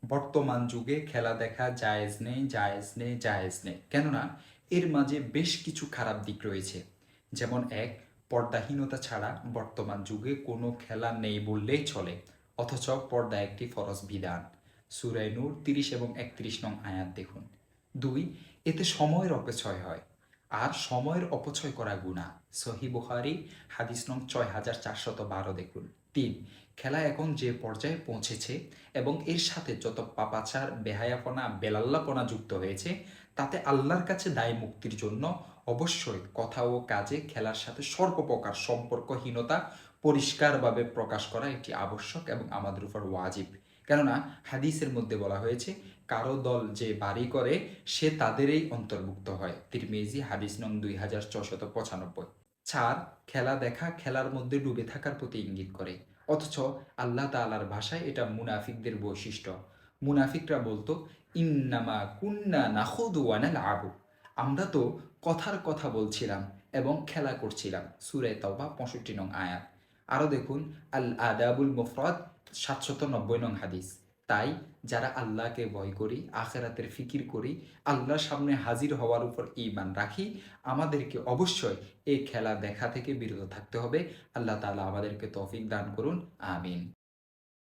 বর্তমান যুগে খেলা দেখা জায়েজ নেই, জায়েজ নেই, জায়েজ নেই। কেননা এর মাঝে বেশ কিছু খারাপ দিক রয়েছে। যেমন এক, পর্দাহীনতা ছাড়া বর্তমান যুগে কোনো খেলা নেই বললেই চলে। অথচ পর্দা একটি ফরজ বিধান। সূরা নূর ৩০ এবং ৩১ নং আয়াত দেখুন। দুই, এতে সময়ের অপচয় হয়। আর সময়ের অপচয় করা গুনাহ। সহিহ বুখারী হাদিস নং ৬৪১২ দেখুন। তিন, খেলা এখন যে পর্যায়ে পৌঁছেছে এবং এর সাথে যত পাপাচার, বেহায়াপনা, বেলাল্লাপনা যুক্ত হয়েছে, তাতে আল্লাহর কাছে দায় মুক্তির জন্য অবশ্যই কথা ও কাজে খেলার সাথে সর্বপ্রকার সম্পর্কহীনতা পরিষ্কারভাবে প্রকাশ করা এটি আবশ্যক এবং আমাদের উপর ওয়াজিব। কেননা হাদিসের মধ্যে বলা হয়েছে, কারো দল যে বাড়ি করে সে তাদেরই অন্তর্ভুক্ত হয়। তিরমিজি হাদিস নং ২৬৯৫। চার, খেলা দেখা খেলার মধ্যে ডুবে থাকার প্রতি ইঙ্গিত করে। অথচ আল্লাহ তাআলার ভাষায় এটা মুনাফিকদের বৈশিষ্ট্য। মুনাফিকরা বলতো, ইন্নামা কুন্না নাখুদু ওয়া নালআবু। আমরা তো কথার কথা বলছিলাম এবং খেলা করছিলাম। সূরা তাওবা ৬৫ নং আয়াত। আরও দেখুন, আল আদাবুল মুফরাদ ৭৯০ নং হাদিস। তাই যারা আল্লাহকে ভয় করি, আখেরাতের ফিকির করি, আল্লাহর সামনে হাজির হওয়ার উপর ঈমান রাখি, আমাদেরকে অবশ্যই এই খেলা দেখা থেকে বিরত থাকতে হবে। আল্লাহ তাআলা আমাদেরকে তৌফিক দান করুন। আমিন।